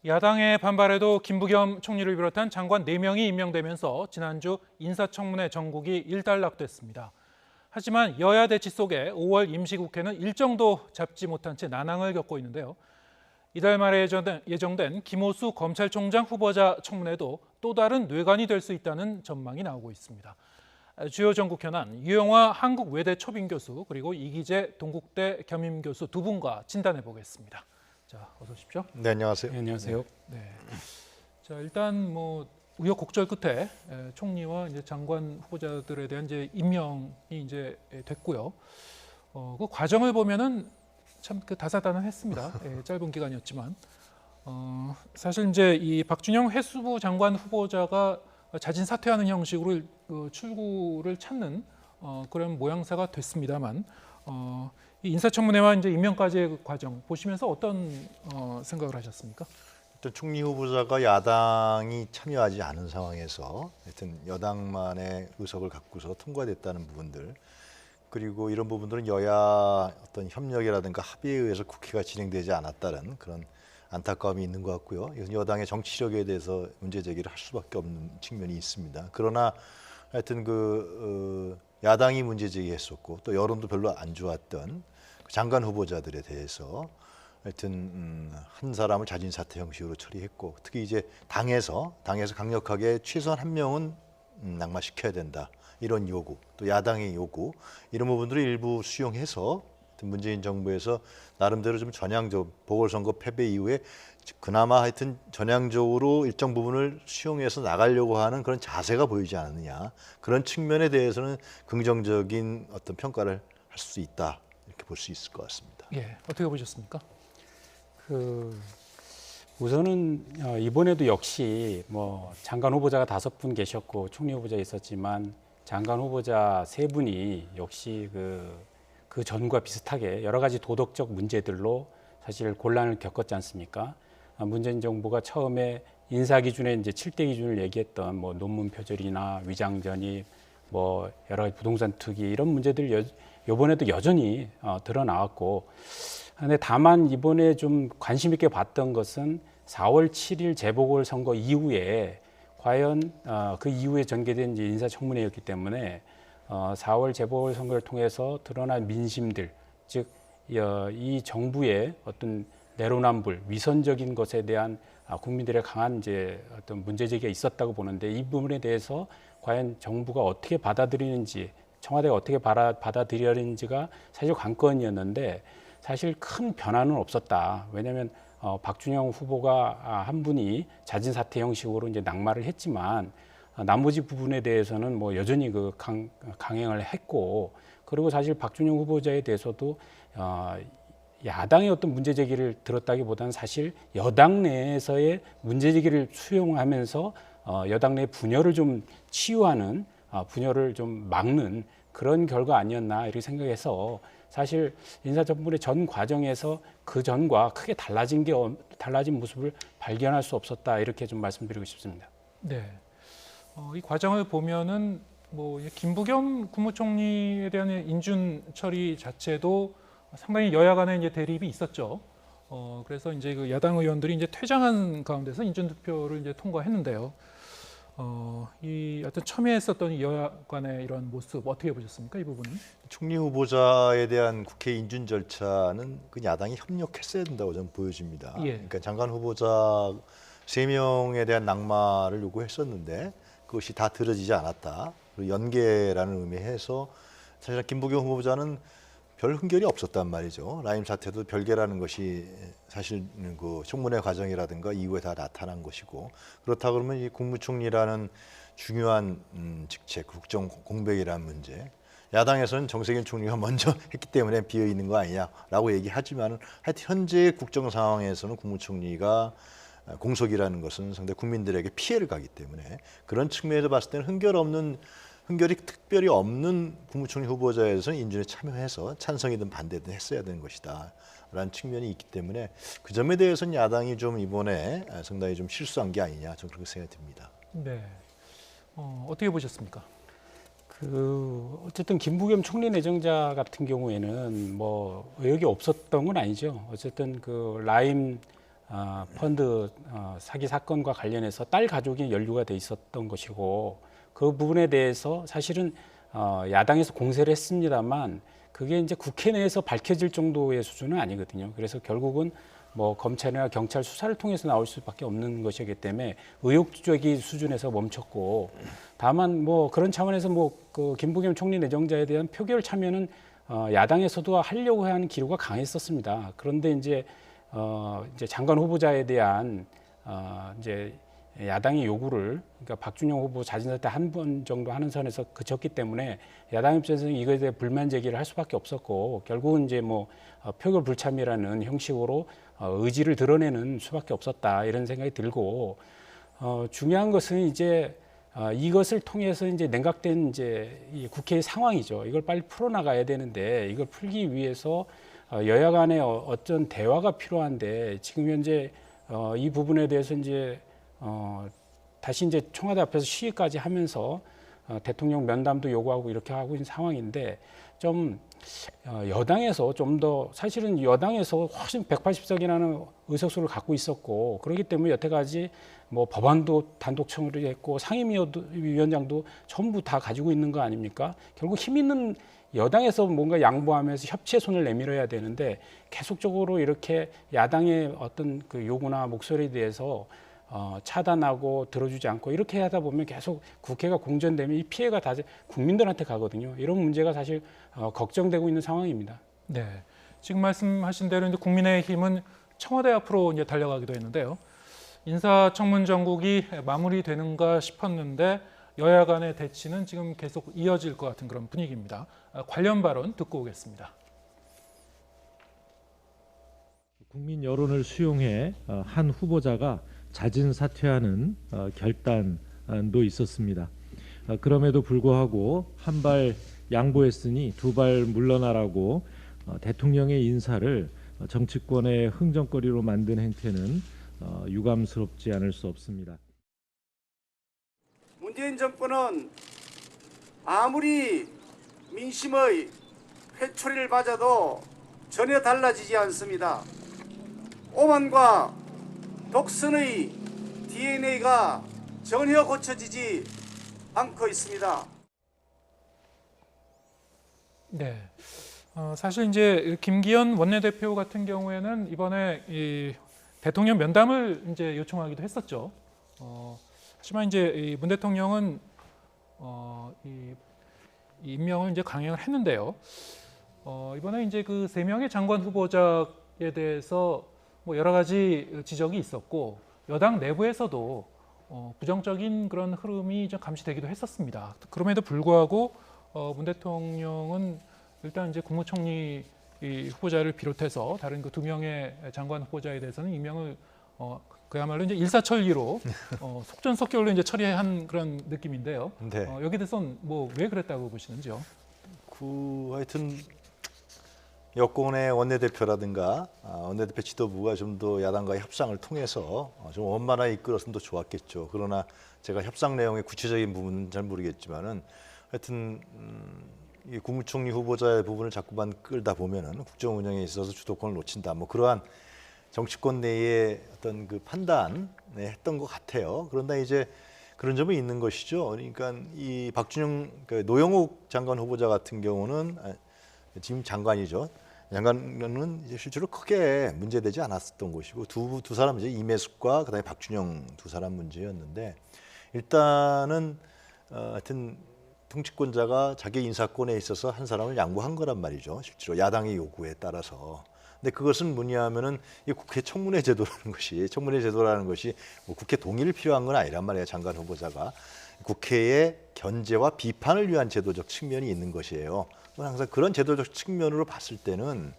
야당의 반발에도 김부겸 총리를 비롯한 장관 4명이 임명되면서 지난주 인사청문회 전국이 일단락됐습니다. 하지만 여야 대치 속에 5월 임시국회는 일정도 잡지 못한 채 난항을 겪고 있는데요. 이달 말에 예정된 김호수 검찰총장 후보자 청문회도 또 다른 뇌관이 될 수 있다는 전망이 나오고 있습니다. 주요 전국 현안, 유영화 한국외대 초빙 교수 그리고 이기재 동국대 겸임 교수 두 분과 진단해 보겠습니다. 자, 어서 오십시오. 네, 안녕하세요. 네, 안녕하세요. 네. 자, 일단 우여곡절 끝에 총리와 이제 장관 후보자들에 대한 이제 임명이 이제 됐고요. 그 과정을 보면은 참 그 다사다난했습니다. 짧은 기간이었지만 사실 이제 이 박준영 해수부 장관 후보자가 자진 사퇴하는 형식으로 출구를 찾는 그런 모양새가 됐습니다만. 이 인사청문회와 이제 임명까지의 그 과정 보시면서 어떤 생각을 하셨습니까? 일단 총리 후보자가 야당이 참여하지 않은 상황에서 하여튼 여당만의 의석을 갖고서 통과됐다는 부분들, 그리고 이런 부분들은 여야 어떤 협력이라든가 합의에 의해서 국회가 진행되지 않았다는 그런 안타까움이 있는 것 같고요. 이것은 여당의 정치력에 대해서 문제 제기를 할 수밖에 없는 측면이 있습니다. 그러나 하여튼 야당이 문제 제기했었고 또 여론도 별로 안 좋았던 장관 후보자들에 대해서 하여튼 한 사람을 자진 사퇴 형식으로 처리했고, 특히 이제 당에서 강력하게 최소한 한 명은 낙마시켜야 된다, 이런 요구, 또 야당의 요구, 이런 부분들을 일부 수용해서 문재인 정부에서 나름대로 좀 전향적 보궐선거 패배 이후에 그나마 하여튼 전향적으로 일정 부분을 수용해서 나가려고 하는 그런 자세가 보이지 않느냐, 그런 측면에 대해서는 긍정적인 어떤 평가를 할 수 있다, 이렇게 볼 수 있을 것 같습니다. 예, 어떻게 보셨습니까? 우선은 이번에도 역시 뭐 장관 후보자가 5분 계셨고 총리 후보자 있었지만 장관 후보자 3분이 역시 그 전과 비슷하게 여러 가지 도덕적 문제들로 사실 곤란을 겪었지 않습니까? 문재인 정부가 처음에 인사 기준에 이제 7대 기준을 얘기했던 뭐 논문 표절이나 위장 전입, 뭐 여러 가지 부동산 투기 이런 문제들 이번에도 여전히 드러나왔고, 근데 다만 이번에 좀 관심 있게 봤던 것은 4월 7일 재보궐선거 이후에 과연 그 이후에 전개된 이제 인사청문회였기 때문에 4월 재보궐선거를 통해서 드러난 민심들, 즉 이 정부의 어떤 내로남불, 위선적인 것에 대한 국민들의 강한 이제 어떤 문제 제기가 있었다고 보는데, 이 부분에 대해서 과연 정부가 어떻게 받아들이는지, 청와대가 어떻게 받아들이는지가 사실 관건이었는데 사실 큰 변화는 없었다. 왜냐하면 박준영 후보가 한 분이 자진 사퇴 형식으로 이제 낙마를 했지만 나머지 부분에 대해서는 뭐 여전히 강행을 했고, 그리고 사실 박준영 후보자에 대해서도 야당의 어떤 문제 제기를 들었다기보다는 사실 여당 내에서의 문제 제기를 수용하면서 여당 내 분열을 좀 치유하는, 분열을 좀 막는 그런 결과 아니었나 이렇게 생각해서, 사실 인사청문회 전 과정에서 그 전과 크게 달라진 모습을 발견할 수 없었다, 이렇게 좀 말씀드리고 싶습니다. 네. 이 과정을 보면은 김부겸 국무총리에 대한 인준 처리 자체도 상당히 여야 간에 이제 대립이 있었죠. 그래서 이제 그 야당 의원들이 이제 퇴장한 가운데서 인준 투표를 이제 통과했는데요. 이 어떤 첨예했었던 이 여야 간의 이런 모습 어떻게 보셨습니까, 이 부분은? 총리 후보자에 대한 국회 인준 절차는 그 야당이 협력했어야 된다고 저는 보여집니다. 예. 그러니까 장관 후보자 3명에 대한 낙마를 요구했었는데 그것이 다 들어지지 않았다. 그리고 연계라는 의미에서 사실 김부겸 후보자는 별 흥결이 없었단 말이죠. 라임 사태도 별개라는 것이 사실 그 청문회 과정이라든가 이후에 다 나타난 것이고, 그렇다 그러면 이 국무총리라는 중요한 직책, 국정 공백이라는 문제, 야당에서는 정세균 총리가 먼저 했기 때문에 비어 있는 거 아니냐라고 얘기하지만, 하여튼 현재 국정 상황에서는 국무총리가 공석이라는 것은 상당히 국민들에게 피해를 가기 때문에 그런 측면에서 봤을 때는 흥결이 특별히 없는 국무총리 후보자에서는 인준에 참여해서 찬성이든 반대든 했어야 되는 것이다 라는 측면이 있기 때문에 그 점에 대해서는 야당이 좀 이번에 상당히 좀 실수한 게 아니냐, 저는 그렇게 생각이 듭니다. 네. 어떻게 보셨습니까? 어쨌든 김부겸 총리 내정자 같은 경우에는 뭐 의혹이 없었던 건 아니죠. 어쨌든 그 라임 펀드 사기 사건과 관련해서 딸 가족이 연루가 돼 있었던 것이고 그 부분에 대해서 사실은 야당에서 공세를 했습니다만 그게 이제 국회 내에서 밝혀질 정도의 수준은 아니거든요. 그래서 결국은 뭐 검찰이나 경찰 수사를 통해서 나올 수밖에 없는 것이기 때문에 의혹적인 수준에서 멈췄고 다만 뭐 그런 차원에서 뭐 그 김부겸 총리 내정자에 대한 표결 참여는 야당에서도 하려고 하는 기류가 강했었습니다. 그런데 이제 장관 후보자에 대한 이제 야당의 요구를 그러니까 박준영 후보 자진 사퇴 한 번 정도 하는 선에서 그쳤기 때문에 야당 입장에서는 이거에 대해 불만 제기를 할 수밖에 없었고 결국은 이제 뭐 표결 불참이라는 형식으로 의지를 드러내는 수밖에 없었다 이런 생각이 들고 중요한 것은 이제 이것을 통해서 이제 냉각된 이제 이 국회의 상황이죠. 이걸 빨리 풀어나가야 되는데 이걸 풀기 위해서 여야 간의 어떤 대화가 필요한데 지금 현재 이 부분에 대해서 이제 다시 이제 청와대 앞에서 시위까지 하면서 대통령 면담도 요구하고 이렇게 하고 있는 상황인데 좀 여당에서 좀 더 사실은 여당에서 훨씬 180석이라는 의석수를 갖고 있었고 그렇기 때문에 여태까지 뭐 법안도 단독 처리했고 상임위원장도 전부 다 가지고 있는 거 아닙니까? 결국 힘 있는 여당에서 뭔가 양보하면서 협치의 손을 내밀어야 되는데 계속적으로 이렇게 야당의 어떤 그 요구나 목소리에 대해서 차단하고 들어주지 않고 이렇게 하다 보면 계속 국회가 공전되면 이 피해가 다 국민들한테 가거든요. 이런 문제가 사실 걱정되고 있는 상황입니다. 네, 지금 말씀하신 대로 이제 국민의힘은 청와대 앞으로 이제 달려가기도 했는데요. 인사청문 정국이 마무리되는가 싶었는데 여야 간의 대치는 지금 계속 이어질 것 같은 그런 분위기입니다. 관련 발언 듣고 오겠습니다. 국민 여론을 수용해 한 후보자가 자진 사퇴하는 결단도 있었습니다. 그럼에도 불구하고 한 발 양보했으니 두 발 물러나라고 대통령의 인사를 정치권의 흥정거리로 만든 행태는 유감스럽지 않을 수 없습니다. 문재인 정권은 아무리 민심의 회초리를 맞아도 전혀 달라지지 않습니다. 오만과 독선의 DNA가 전혀 고쳐지지 않고 있습니다. 네, 사실 이제 김기현 원내대표 같은 경우에는 이번에 이 대통령 면담을 이제 요청하기도 했었죠. 하지만 이제 문 대통령은 이 임명을 이제 강행을 했는데요. 이번에 이제 그 3명의 장관 후보자에 대해서 뭐 여러 가지 지적이 있었고 여당 내부에서도 부정적인 그런 흐름이 좀 감시되기도 했었습니다. 그럼에도 불구하고 문 대통령은 일단 이제 국무총리 후보자를 비롯해서 다른 그 2명의 장관 후보자에 대해서는 임명을 그야말로 이제 일사천리로 속전속결로 이제 처리한 그런 느낌인데요. 네. 여기 대해서는 뭐 왜 그랬다고 보시는지요? 하여튼 여권의 원내대표라든가 원내대표 지도부가 좀 더 야당과의 협상을 통해서 좀 원만하게 이끌었으면 더 좋았겠죠. 그러나 제가 협상 내용의 구체적인 부분은 잘 모르겠지만은 하여튼 이 국무총리 후보자의 부분을 자꾸만 끌다 보면은 국정 운영에 있어서 주도권을 놓친다. 뭐 그러한 정치권 내의 어떤 그 판단에 했던 것 같아요. 그런데 이제 그런 점이 있는 것이죠. 그러니까 이 박준영 노영욱 장관 후보자 같은 경우는 지금 장관이죠. 장관은 이제 실제로 크게 문제되지 않았었던 것이고 두 사람 이제 임혜숙과 그다음에 박준영 두 사람 문제였는데 일단은 하여튼 통치권자가 자기 인사권에 있어서 한 사람을 양보한 거란 말이죠. 실제로 야당의 요구에 따라서. 근데 그것은 뭐냐면은 이 국회 청문회 제도라는 것이 뭐 국회 동의를 필요한 건 아니란 말이에요. 장관 후보자가 국회의 견제와 비판을 위한 제도적 측면이 있는 것이에요. 항상 그런 제도적 측면으로 봤을 때는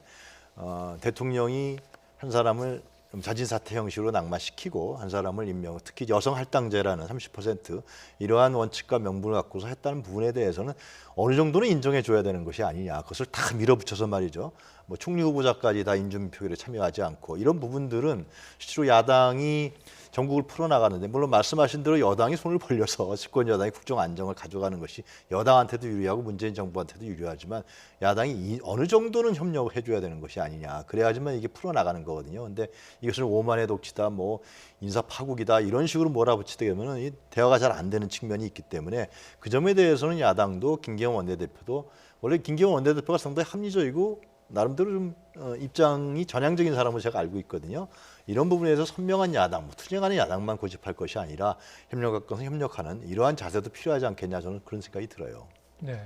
대통령이 한 사람을 자진 사퇴 형식으로 낙마시키고 한 사람을 임명, 특히 여성 할당제라는 30% 이러한 원칙과 명분을 갖고서 했다는 부분에 대해서는 어느 정도는 인정해 줘야 되는 것이 아니냐. 그것을 다 밀어붙여서 말이죠. 뭐 총리 후보자까지 다 인준표결에 참여하지 않고 이런 부분들은 실제로 야당이 전국을 풀어나가는데 물론 말씀하신 대로 여당이 손을 벌려서 집권 여당이 국정 안정을 가져가는 것이 여당한테도 유리하고 문재인 정부한테도 유리하지만 야당이 어느 정도는 협력을 해줘야 되는 것이 아니냐. 그래야지만 이게 풀어나가는 거거든요. 근데 이것을 오만의 독치다, 뭐 인사 파국이다 이런 식으로 몰아붙이게 되면은 이 대화가 잘 안 되는 측면이 있기 때문에 그 점에 대해서는 야당도 김경원 원내대표도 원래 김경원 원내대표가 상당히 합리적이고 나름대로 좀 입장이 전향적인 사람으로 제가 알고 있거든요. 이런 부분에서 선명한 야당, 뭐 투쟁하는 야당만 고집할 것이 아니라 협력할 것은 협력하는 이러한 자세도 필요하지 않겠냐 저는 그런 생각이 들어요. 네.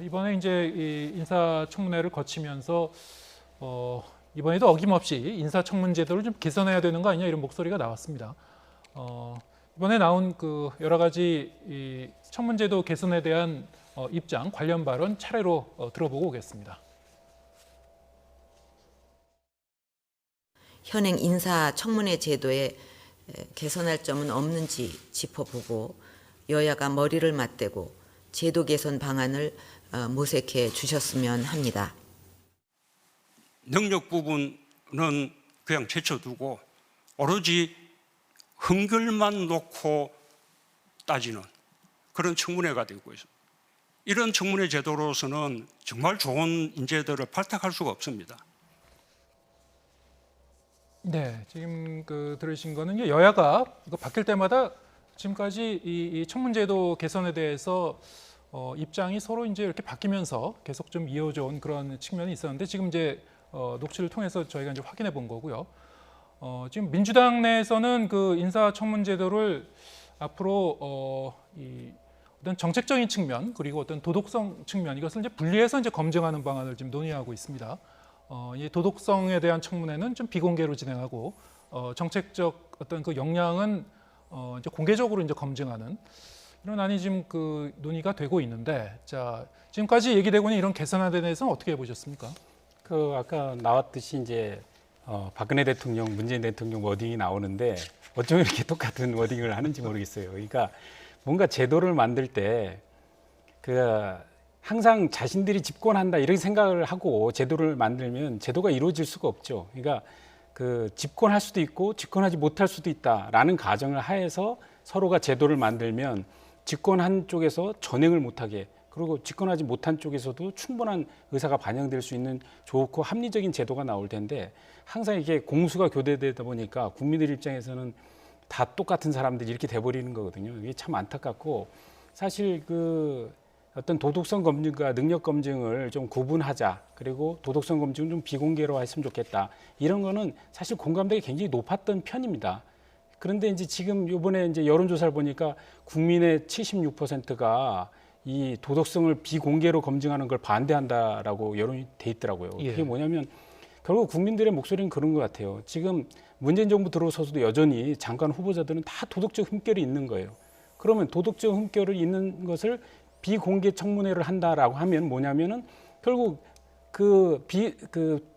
이번에 이제 이 인사청문회를 거치면서 이번에도 어김없이 인사청문제도를 좀 개선해야 되는 거 아니냐 이런 목소리가 나왔습니다. 이번에 나온 그 여러 가지 이 청문제도 개선에 대한 입장 관련 발언 차례로 들어보고 오겠습니다. 현행 인사청문회 제도에 개선할 점은 없는지 짚어보고 여야가 머리를 맞대고 제도 개선 방안을 모색해 주셨으면 합니다. 능력 부분은 그냥 제쳐두고 오로지 흠결만 놓고 따지는 그런 청문회가 되고 있습니다. 이런 청문회 제도로서는 정말 좋은 인재들을 발탁할 수가 없습니다. 네, 지금 들으신 거는 이제 여야가 바뀔 때마다 지금까지 이 청문제도 개선에 대해서 입장이 서로 이제 이렇게 바뀌면서 계속 좀 이어져 온 그런 측면이 있었는데 지금 이제 녹취를 통해서 저희가 이제 확인해 본 거고요. 지금 민주당 내에서는 그 인사청문제도를 앞으로 이 어떤 정책적인 측면 그리고 어떤 도덕성 측면 이것을 이제 분리해서 이제 검증하는 방안을 지금 논의하고 있습니다. 이 도덕성에 대한 청문회는 좀 비공개로 진행하고 정책적 어떤 그 역량은 이제 공개적으로 이제 검증하는 이런 안이 지금 그 논의가 되고 있는데 자 지금까지 얘기되고 있는 이런 개선안에 대해서는 어떻게 보셨습니까? 그 아까 나왔듯이 이제 박근혜 대통령, 문재인 대통령 워딩이 나오는데 어쩜 이렇게 똑같은 워딩을 하는지 모르겠어요. 그러니까 뭔가 제도를 만들 때 항상 자신들이 집권한다 이런 생각을 하고 제도를 만들면 제도가 이루어질 수가 없죠. 그러니까 집권할 수도 있고 집권하지 못할 수도 있다라는 가정을 하에서 서로가 제도를 만들면 집권한 쪽에서 전행을 못하게 그리고 집권하지 못한 쪽에서도 충분한 의사가 반영될 수 있는 좋고 합리적인 제도가 나올 텐데 항상 이게 공수가 교대되다 보니까 국민들 입장에서는 다 똑같은 사람들이 이렇게 돼버리는 거거든요. 이게 참 안타깝고 사실 어떤 도덕성 검증과 능력 검증을 좀 구분하자. 그리고 도덕성 검증은 좀 비공개로 했으면 좋겠다. 이런 거는 사실 공감대가 굉장히 높았던 편입니다. 그런데 이제 지금 이번에 이제 여론조사를 보니까 국민의 76%가 이 도덕성을 비공개로 검증하는 걸 반대한다라고 여론이 돼 있더라고요. 예. 그게 뭐냐면 결국 국민들의 목소리는 그런 것 같아요. 지금 문재인 정부 들어서서도 여전히 장관 후보자들은 다 도덕적 흠결이 있는 거예요. 그러면 도덕적 흠결이 있는 것을 비공개 청문회를 한다라고 하면 뭐냐면은 결국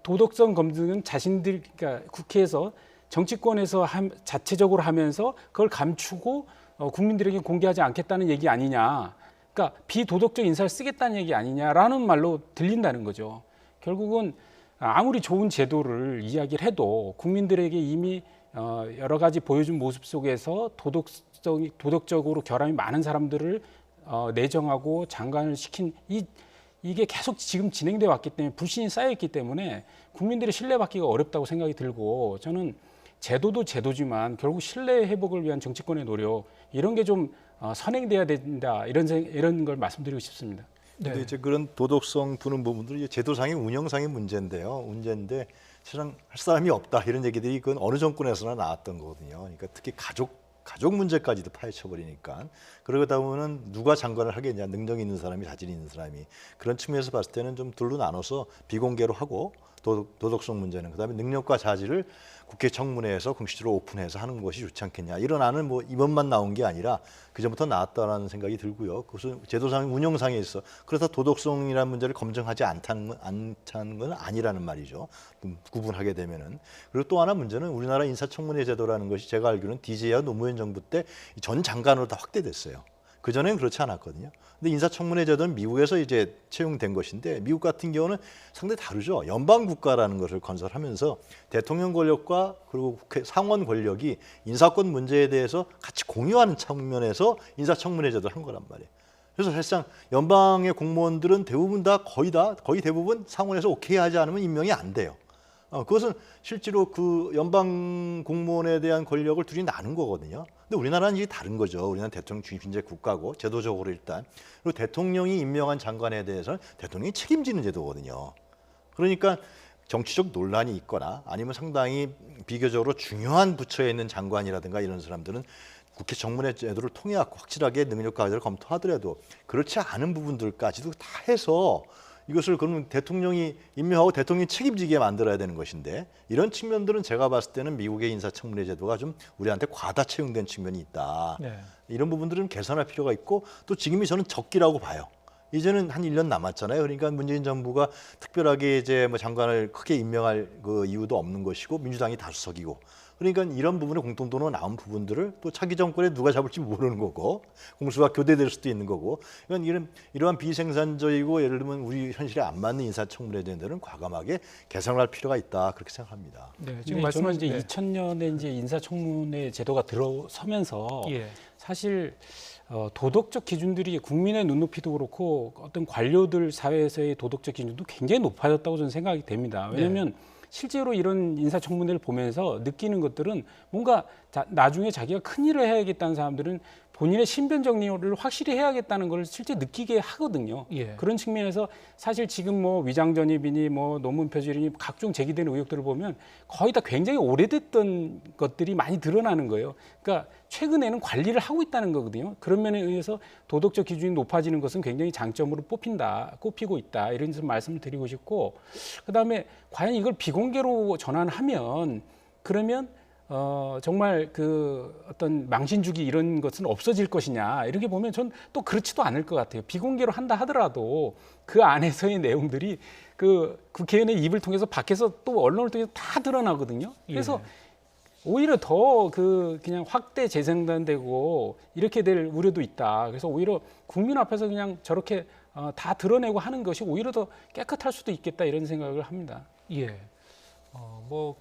도덕성 검증은 자신들 그러니까 국회에서 정치권에서 자체적으로 하면서 그걸 감추고 국민들에게 공개하지 않겠다는 얘기 아니냐. 그러니까 비도덕적 인사를 쓰겠다는 얘기 아니냐라는 말로 들린다는 거죠. 결국은 아무리 좋은 제도를 이야기를 해도 국민들에게 이미 여러 가지 보여준 모습 속에서 도덕적으로 결함이 많은 사람들을 내정하고 장관을 시킨 이게 계속 지금 진행돼 왔기 때문에 불신이 쌓여있기 때문에 국민들의 신뢰받기가 어렵다고 생각이 들고 저는 제도도 제도지만 결국 신뢰 회복을 위한 정치권의 노력 이런 게 좀 선행돼야 된다 이런 걸 말씀드리고 싶습니다. 근데 네. 이제 그런 도덕성 부는 부분들이 제도상의 운영상의 문제인데요. 문제인데 세상 할 사람이 없다 이런 얘기들이 그건 어느 정권에서나 나왔던 거거든요. 그러니까 특히 가족 문제까지도 파헤쳐버리니까 그러다 보면은 누가 장관을 하겠냐 능력 있는 사람이 자질 있는 사람이 그런 측면에서 봤을 때는 좀 둘로 나눠서 비공개로 하고 도덕성 문제는 그다음에 능력과 자질을 국회 청문회에서 공식적으로 오픈해서 하는 것이 좋지 않겠냐 이런 안은 뭐 이번만 나온 게 아니라 그전부터 나왔다라는 생각이 들고요. 그것은 제도상 운영상에 있어 그래서 도덕성이라는 문제를 검증하지 않다는 건 아니라는 말이죠. 구분하게 되면은 그리고 또 하나 문제는 우리나라 인사청문회 제도라는 것이 제가 알기로는 DJ와 노무현 정부 때 전 장관으로 다 확대됐어요. 그전에는 그렇지 않았거든요. 근데 인사청문회 제도는 미국에서 이제 채용된 것인데 미국 같은 경우는 상당히 다르죠. 연방 국가라는 것을 건설하면서 대통령 권력과 그리고 국회 상원 권력이 인사권 문제에 대해서 같이 공유하는 측면에서 인사청문회 제도를 한 거란 말이에요. 그래서 사실상 연방의 공무원들은 대부분 거의 대부분 상원에서 오케이 하지 않으면 임명이 안 돼요. 그것은 실제로 그 연방 공무원에 대한 권력을 둘이 나눈 거거든요. 근데 우리나라는 이게 다른 거죠. 우리나라는 대통령 중심제 국가고 제도적으로 일단 그리고 대통령이 임명한 장관에 대해서는 대통령이 책임지는 제도거든요. 그러니까 정치적 논란이 있거나 아니면 상당히 비교적으로 중요한 부처에 있는 장관이라든가 이런 사람들은 국회 정문회 제도를 통해 갖고 확실하게 능력 가결을 검토하더라도 그렇지 않은 부분들까지도 다 해서 이것을 그러면 대통령이 임명하고 대통령이 책임지게 만들어야 되는 것인데 이런 측면들은 제가 봤을 때는 미국의 인사청문회 제도가 좀 우리한테 과다 채용된 측면이 있다. 네. 이런 부분들은 개선할 필요가 있고 또 지금이 저는 적기라고 봐요. 이제는 한 1년 남았잖아요. 그러니까 문재인 정부가 특별하게 이제 뭐 장관을 크게 임명할 그 이유도 없는 것이고 민주당이 다수석이고 그러니까 이런 부분에 공통도로 나온 부분들을 또 차기 정권에 누가 잡을지 모르는 거고 공수가 교대될 수도 있는 거고 이러한 비생산적이고 예를 들면 우리 현실에 안 맞는 인사청문회에 대한 데는 과감하게 개선할 필요가 있다 그렇게 생각합니다. 네, 지금 저는 이제 2000년에 이제 인사청문회 제도가 들어서면서 예. 사실 도덕적 기준들이 국민의 눈높이도 그렇고 어떤 관료들 사회에서의 도덕적 기준도 굉장히 높아졌다고 저는 생각이 됩니다. 왜냐하면 실제로 이런 인사청문회를 보면서 느끼는 것들은 뭔가 나중에 자기가 큰일을 해야겠다는 사람들은 본인의 신변 정리를 확실히 해야겠다는 걸 실제 느끼게 하거든요. 예. 그런 측면에서 사실 지금 뭐 위장 전입이니 뭐 논문 표절이니 각종 제기되는 의혹들을 보면 거의 다 굉장히 오래됐던 것들이 많이 드러나는 거예요. 그러니까 최근에는 관리를 하고 있다는 거거든요. 그런 면에 의해서 도덕적 기준이 높아지는 것은 굉장히 장점으로 꼽히고 있다. 이런 말씀을 드리고 싶고 그다음에 과연 이걸 비공개로 전환하면 그러면 정말 그 어떤 망신주기 이런 것은 없어질 것이냐 이렇게 보면 전 또 그렇지도 않을 것 같아요. 비공개로 한다 하더라도 그 안에서의 내용들이 그 국회의원의 입을 통해서 밖에서 또 언론을 통해서 다 드러나거든요. 그래서 오히려 더 그냥 확대 재생산되고 이렇게 될 우려도 있다. 그래서 오히려 국민 앞에서 그냥 저렇게 다 드러내고 하는 것이 오히려 더 깨끗할 수도 있겠다 이런 생각을 합니다. 예. 뭐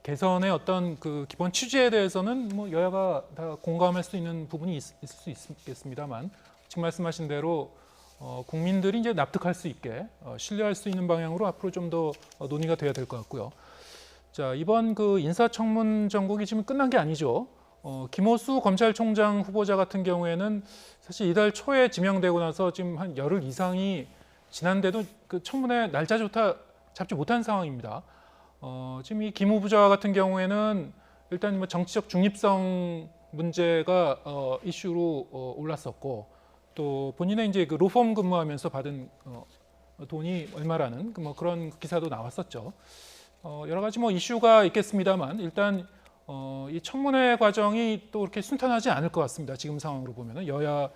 개선의 어떤 그 기본 취지에 대해서는 뭐 여야가 다 공감할 수 있는 부분이 있을 수 있겠습니다만 지금 말씀하신 대로 국민들이 이제 납득할 수 있게 신뢰할 수 있는 방향으로 앞으로 좀 더 논의가 돼야 될 것 같고요. 자, 이번 그 인사청문 전국이 지금 끝난 게 아니죠. 김호수 검찰총장 후보자 같은 경우에는 사실 이달 초에 지명되고 나서 지금 한 열흘 이상이 지난데도 그 청문회 날짜조차 잡지 못한 상황입니다. 지금 이 김 후보자 같은 경우에는 일단 뭐 정치적 중립성 문제가 이슈로 올랐었고 또 본인의 이제 그 로펌 근무하면서 받은 돈이 얼마라는 뭐 그런 기사도 나왔었죠. 여러 가지 뭐 이슈가 있겠습니다만 일단 이 청문회 과정이 또 그렇게 순탄하지 않을 것 같습니다. 지금 상황으로 보면은 여야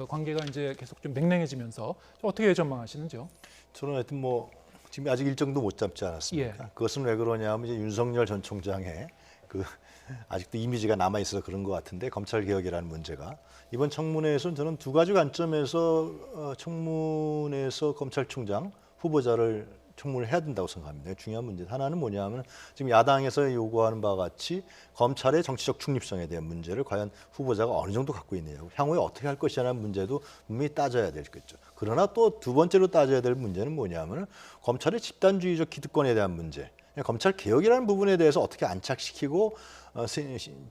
관계가 이제 계속 좀 냉랭해지면서 어떻게 전망하시는지요? 저는 하여튼 뭐 지금 아직 일정도 못 잡지 않았습니까? 그것은 왜 그러냐면 이제 윤석열 전 총장의 그 아직도 이미지가 남아 있어서 그런 것 같은데 검찰 개혁이라는 문제가 이번 청문회에서는 저는 두 가지 관점에서 청문회에서 검찰총장 후보자를 청문을 해야 된다고 생각합니다. 중요한 문제 하나는 뭐냐면 지금 야당에서 요구하는 바와 같이 검찰의 정치적 중립성에 대한 문제를 과연 후보자가 어느 정도 갖고 있느냐, 향후에 어떻게 할 것이라는 문제도 분명히 따져야 되겠죠. 그러나 또 두 번째로 따져야 될 문제는 뭐냐면 검찰의 집단주의적 기득권에 대한 문제, 검찰 개혁이라는 부분에 대해서 어떻게 안착시키고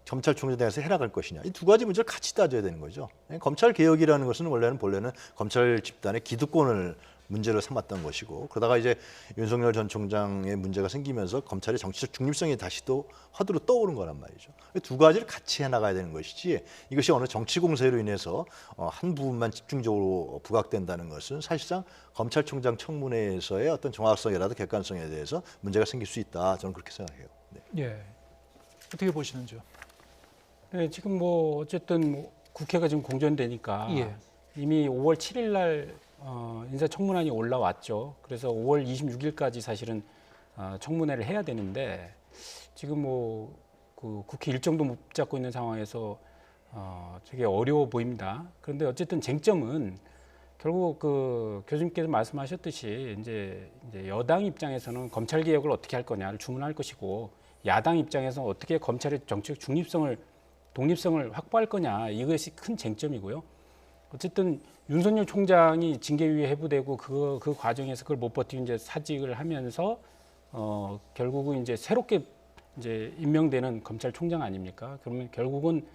검찰총장에 대해서 해나갈 것이냐, 이 두 가지 문제를 같이 따져야 되는 거죠. 검찰 개혁이라는 것은 본래는 검찰 집단의 기득권을 문제로 삼았던 것이고 그러다가 이제 윤석열 전 총장의 문제가 생기면서 검찰의 정치적 중립성이 다시 또 화두로 떠오른 거란 말이죠. 두 가지를 같이 해나가야 되는 것이지 이것이 어느 정치 공세로 인해서 한 부분만 집중적으로 부각된다는 것은 사실상 검찰총장 청문회에서의 어떤 정확성이라도 객관성에 대해서 문제가 생길 수 있다. 저는 그렇게 생각해요. 네. 예. 어떻게 보시는지요? 네, 지금 뭐 어쨌든 뭐 국회가 지금 공전되니까 예. 이미 5월 7일 날 인사청문안이 올라왔죠. 그래서 5월 26일까지 사실은 청문회를 해야 되는데 지금 뭐 그 국회 일정도 못 잡고 있는 상황에서 되게 어려워 보입니다. 그런데 어쨌든 쟁점은 결국 그 교수님께서 말씀하셨듯이 이제 여당 입장에서는 검찰 개혁을 어떻게 할 거냐를 주문할 것이고, 야당 입장에서 어떻게 검찰의 정치적 중립성을, 독립성을 확보할 거냐, 이것이 큰 쟁점이고요. 어쨌든 윤석열 총장이 징계위에 회부되고 그 과정에서 그걸 못 버티고 이제 사직을 하면서 결국은 이제 새롭게 이제 임명되는 검찰총장 아닙니까? 그러면 결국은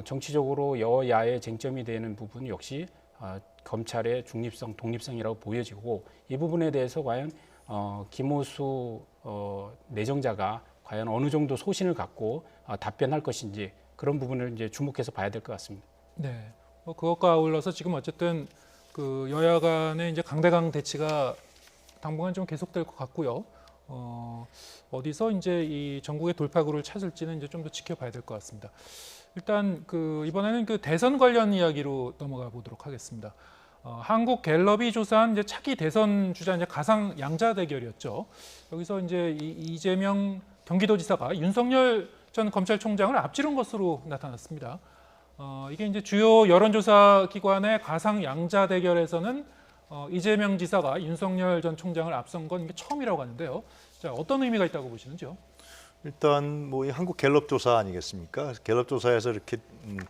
정치적으로 여야의 쟁점이 되는 부분 역시 검찰의 중립성, 독립성이라고 보여지고, 이 부분에 대해서 과연 김호수 내정자가 과연 어느 정도 소신을 갖고 답변할 것인지, 그런 부분을 이제 주목해서 봐야 될 것 같습니다. 네. 그것과 아울러서 지금 어쨌든 그 여야 간의 이제 강대강 대치가 당분간 좀 계속될 것 같고요. 어디서 이제 이 전국의 돌파구를 찾을지는 이제 좀 더 지켜봐야 될 것 같습니다. 일단 그 이번에는 그 대선 관련 이야기로 넘어가 보도록 하겠습니다. 한국 갤럽이 조사한 이제 차기 대선 주자 이제 가상 양자 대결이었죠. 여기서 이제 이재명 경기도지사가 윤석열 전 검찰총장을 앞지른 것으로 나타났습니다. 이게 이제 주요 여론조사 기관의 가상 양자 대결에서는 이재명 지사가 윤석열 전 총장을 앞선 건 이게 처음이라고 하는데요. 자, 어떤 의미가 있다고 보시는지요? 일단 뭐 이 한국 갤럽 조사 아니겠습니까? 갤럽 조사에서 이렇게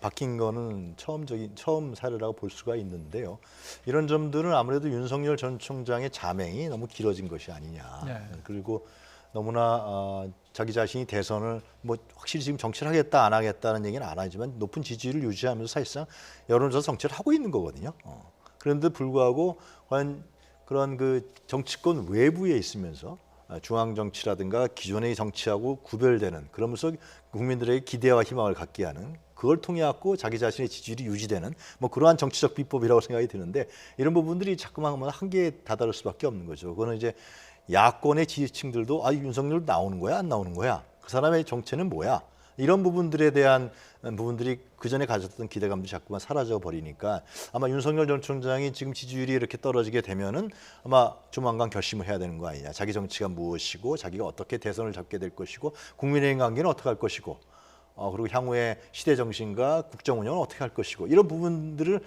바뀐 거는 처음 사례라고 볼 수가 있는데요. 이런 점들은 아무래도 윤석열 전 총장의 자맹이 너무 길어진 것이 아니냐. 네. 그리고 너무나 자기 자신이 대선을 뭐 확실히 지금 정치를 하겠다 안 하겠다는 얘기는 안 하지만 높은 지지율을 유지하면서 사실상 여론조사 정치를 하고 있는 거거든요. 그런데 불구하고 과연 그런 그 정치권 외부에 있으면서 중앙 정치라든가 기존의 정치하고 구별되는, 그러면서 국민들에게 기대와 희망을 갖게 하는, 그걸 통해 갖고 자기 자신의 지지율이 유지되는 뭐 그러한 정치적 비법이라고 생각이 드는데, 이런 부분들이 자꾸만 한계에 다다를 수밖에 없는 거죠. 그거는 이제 야권의 지지층들도 윤석열 나오는 거야 안 나오는 거야, 그 사람의 정체는 뭐야, 이런 부분들에 대한 부분들이 그전에 가졌던 기대감도 자꾸만 사라져 버리니까 아마 윤석열 전 총장이 지금 지지율이 이렇게 떨어지게 되면은 아마 조만간 결심을 해야 되는 거 아니냐. 자기 정치가 무엇이고, 자기가 어떻게 대선을 잡게 될 것이고, 국민의힘 관계는 어떻게 할 것이고, 그리고 향후에 시대 정신과 국정 운영은 어떻게 할 것이고, 이런 부분들을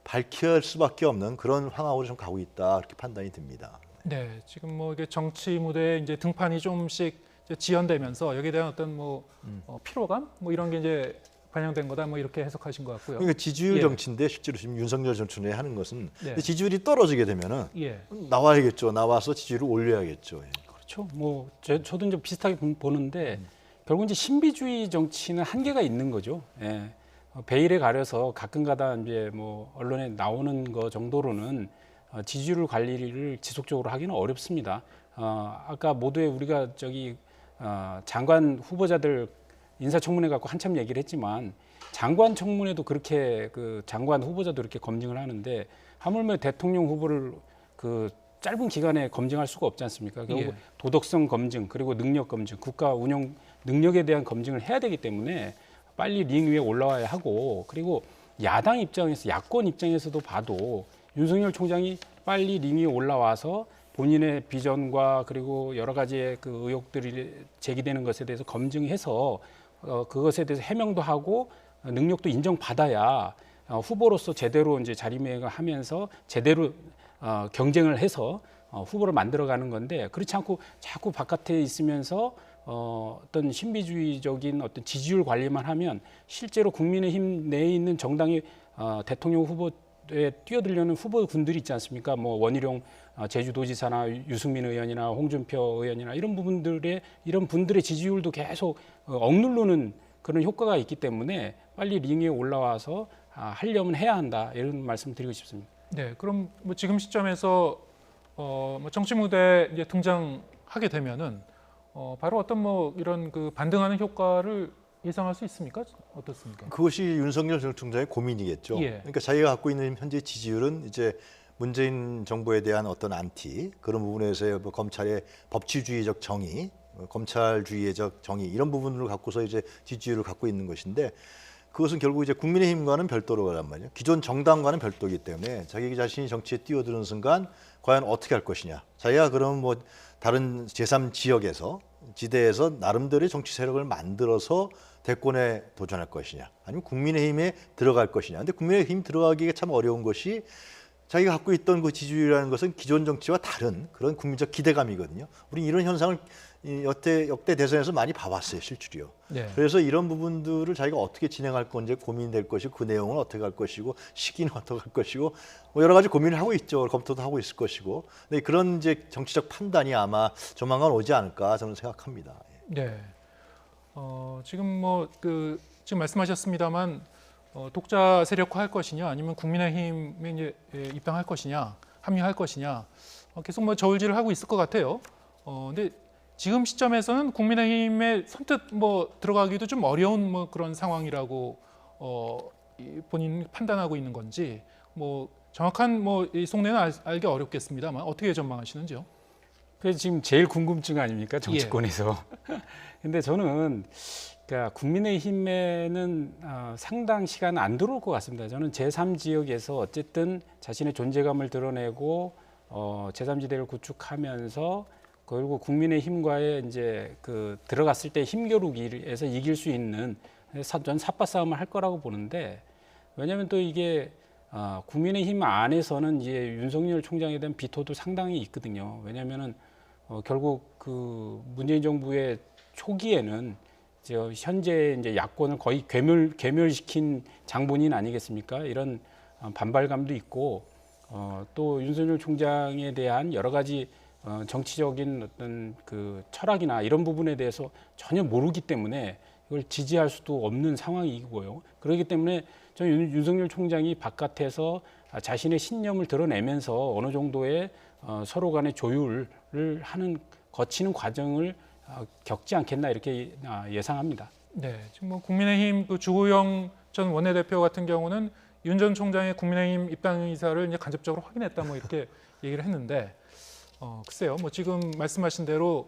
밝힐 수밖에 없는 그런 상황으로 좀 가고 있다, 그렇게 판단이 듭니다. 네, 지금 뭐 이게 정치 무대에 이제 등판이 조금씩 이제 지연되면서 여기에 대한 어떤 뭐 피로감 뭐 이런 게 이제 반영된 거다, 뭐 이렇게 해석하신 것 같고요. 그러니까 지지율 예. 정치인데 실제로 지금 윤석열 전 총장이 하는 것은 네. 지지율이 떨어지게 되면은 예. 나와야겠죠. 나와서 지지율을 올려야겠죠. 예. 그렇죠. 뭐 저도 이제 비슷하게 보는데 결국 이제 신비주의 정치는 한계가 있는 거죠. 예. 베일에 가려서 가끔가다 이제 뭐 언론에 나오는 거 정도로는 지지율 관리를 지속적으로 하기는 어렵습니다. 아까 모두의 우리가 장관 후보자들 인사청문회 갖고 한참 얘기를 했지만, 장관 청문회도 그렇게 그 장관 후보자도 이렇게 검증을 하는데, 하물며 대통령 후보를 그 짧은 기간에 검증할 수가 없지 않습니까? 결국 예. 도덕성 검증, 그리고 능력 검증, 국가 운영 능력에 대한 검증을 해야 되기 때문에 빨리 링 위에 올라와야 하고, 그리고 야당 입장에서, 야권 입장에서도 봐도 윤석열 총장이 빨리 링 위에 올라와서 본인의 비전과 그리고 여러 가지의 그 의혹들이 제기되는 것에 대해서 검증해서 그것에 대해서 해명도 하고 능력도 인정받아야 후보로서 제대로 이제 자리매김하면서 제대로 경쟁을 해서 후보를 만들어가는 건데, 그렇지 않고 자꾸 바깥에 있으면서 어떤 신비주의적인 어떤 지지율 관리만 하면 실제로 국민의힘 내에 있는 정당이 대통령 후보에 뛰어들려는 후보군들이 있지 않습니까? 뭐 원희룡 제주도지사나 유승민 의원이나 홍준표 의원이나 이런 분들의 지지율도 계속 억누르는 그런 효과가 있기 때문에 빨리 링에 올라와서 하려면 해야 한다, 이런 말씀 드리고 싶습니다. 네, 그럼 뭐 지금 시점에서 뭐 정치 무대에 이제 등장하게 되면은 바로 어떤 뭐 이런 그 반등하는 효과를 예상할 수 있습니까? 어떻습니까? 그것이 윤석열 전 총장의 고민이겠죠. 예. 그러니까 자기가 갖고 있는 현재 지지율은 이제 문재인 정부에 대한 어떤 안티, 그런 부분에서의 뭐 검찰의 법치주의적 정의, 검찰주의적 정의, 이런 부분을 갖고서 이제 지지율을 갖고 있는 것인데, 그것은 결국 이제 국민의힘과는 별도로란 말이에요. 기존 정당과는 별도이기 때문에 자기 자신이 정치에 뛰어드는 순간 과연 어떻게 할 것이냐. 자기가 그러면 뭐 다른 제3 지역에서 지대에서 나름대로의 정치 세력을 만들어서 대권에 도전할 것이냐, 아니면 국민의힘에 들어갈 것이냐. 근데 국민의힘 들어가기가 참 어려운 것이 자기가 갖고 있던 그 지지율이라는 것은 기존 정치와 다른 그런 국민적 기대감이거든요. 우리 이런 현상을 역대 대선에서 많이 봐왔어요, 실제로요. 네. 그래서 이런 부분들을 자기가 어떻게 진행할 건지 고민될 것이고, 그 내용은 어떻게 할 것이고, 시기는 어떻게 할 것이고, 뭐 여러 가지 고민을 하고 있죠. 검토도 하고 있을 것이고. 근데 그런 이제 정치적 판단이 아마 조만간 오지 않을까 저는 생각합니다. 네. 지금 뭐 지금 말씀하셨습니다만 독자 세력화할 것이냐, 아니면 국민의힘에 이제 입당할 것이냐, 합류할 것이냐, 계속 뭐 저울질을 하고 있을 것 같아요. 근데 지금 시점에서는 국민의힘에 선뜻 뭐 들어가기도 좀 어려운 뭐 그런 상황이라고 본인 판단하고 있는 건지, 뭐 정확한 뭐 이 속내는 알기 어렵겠습니다만 어떻게 전망하시는지요? 그래서 지금 제일 궁금증 아닙니까, 정치권에서. 근데 저는 그러니까 국민의힘에는 상당 시간 안 들어올 것 같습니다. 저는 제3지역에서 어쨌든 자신의 존재감을 드러내고 제3지대를 구축하면서, 그리고 국민의힘과의 이제 들어갔을 때 힘겨루기에서 이길 수 있는 전 삽바 싸움을 할 거라고 보는데, 왜냐하면 또 이게 국민의힘 안에서는 이제 윤석열 총장에 대한 비토도 상당히 있거든요. 왜냐하면은 결국 그 문재인 정부의 초기에는 현재 이제 야권을 거의 괴멸시킨 장본인 아니겠습니까? 이런 반발감도 있고, 또 윤석열 총장에 대한 여러 가지 정치적인 어떤 그 철학이나 이런 부분에 대해서 전혀 모르기 때문에 이걸 지지할 수도 없는 상황이고요. 그렇기 때문에 저는 윤석열 총장이 바깥에서 자신의 신념을 드러내면서 어느 정도의 서로 간의 조율을 거치는 과정을 겪지 않겠나 이렇게 예상합니다. 네, 지금 뭐 국민의힘 주호영 전 원내대표 같은 경우는 윤 전 총장의 국민의힘 입당 의사를 이제 간접적으로 확인했다 뭐 이렇게 얘기를 했는데, 글쎄요, 뭐 지금 말씀하신 대로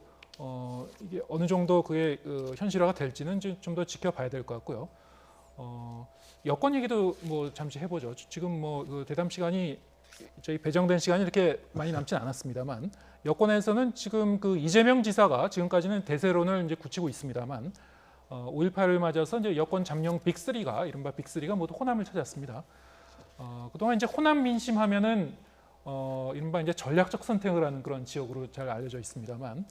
이게 어느 정도 그게 현실화가 될지는 좀 더 지켜봐야 될 것 같고요. 여권 얘기도 뭐 잠시 해보죠. 지금 뭐 대담 시간이 저희 배정된 시간이 이렇게 많이 남진 않았습니다만, 여권에서는 지금 이재명 지사가 지금까지는 대세론을 이제 굳히고 있습니다만, 5.18을 맞아서 이제 여권 잠룡 빅3가 이른바 빅3가 모두 호남을 찾았습니다. 그동안 이제 호남 민심하면은 이른바 이제 전략적 선택을 하는 그런 지역으로 잘 알려져 있습니다만,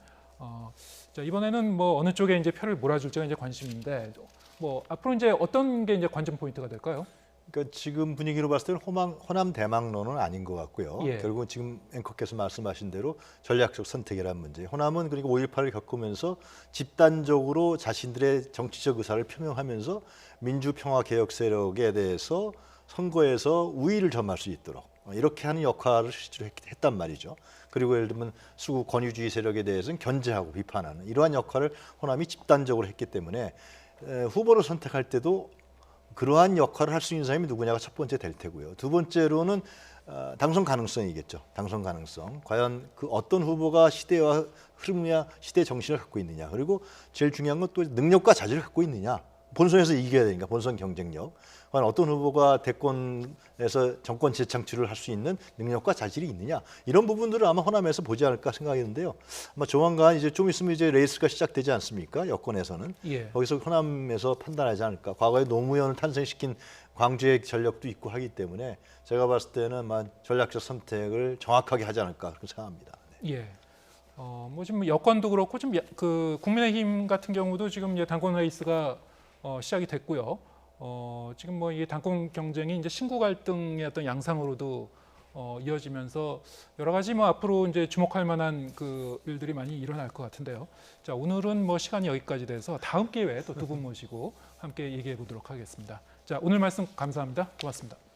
자, 이번에는 뭐 어느 쪽에 이제 표를 몰아줄지가 이제 관심인데, 뭐 앞으로 이제 어떤 게 이제 관전 포인트가 될까요? 그러니까 지금 분위기로 봤을 때는 호남 대망론은 아닌 것 같고요. 예. 결국은 지금 앵커께서 말씀하신 대로 전략적 선택이라는 문제. 호남은 그러니까 5.18을 겪으면서 집단적으로 자신들의 정치적 의사를 표명하면서 민주평화개혁 세력에 대해서 선거에서 우위를 점할 수 있도록 이렇게 하는 역할을 실제로 했단 말이죠. 그리고 예를 들면 수구 권위주의 세력에 대해서는 견제하고 비판하는 이러한 역할을 호남이 집단적으로 했기 때문에 후보를 선택할 때도 그러한 역할을 할 수 있는 사람이 누구냐가 첫 번째 될 테고요. 두 번째로는 당선 가능성이겠죠. 당선 가능성. 과연 그 어떤 후보가 시대와 흐름이야 시대 정신을 갖고 있느냐. 그리고 제일 중요한 건 또 능력과 자질을 갖고 있느냐. 본선에서 이겨야 되니까 본선 경쟁력. 과연 어떤 후보가 대권에서 정권 재창출을 할 수 있는 능력과 자질이 있느냐. 이런 부분들을 아마 호남에서 보지 않을까 생각했는데요. 아마 조만간 이제 좀 있으면 이제 레이스가 시작되지 않습니까? 여권에서는. 예. 거기서 호남에서 판단하지 않을까. 과거에 노무현을 탄생시킨 광주의 전력도 있고 하기 때문에 제가 봤을 때는 전략적 선택을 정확하게 하지 않을까 그렇게 생각합니다. 네. 예. 뭐 지금 여권도 그렇고 좀 국민의힘 같은 경우도 지금 이제 당권 레이스가 시작이 됐고요. 지금 뭐 이 당권 경쟁이 이제 신구 갈등의 어떤 양상으로도 이어지면서 여러 가지 뭐 앞으로 이제 주목할 만한 일들이 많이 일어날 것 같은데요. 자, 오늘은 뭐 시간이 여기까지 돼서 다음 기회에 또 두 분 모시고 함께 얘기해 보도록 하겠습니다. 자, 오늘 말씀 감사합니다. 고맙습니다.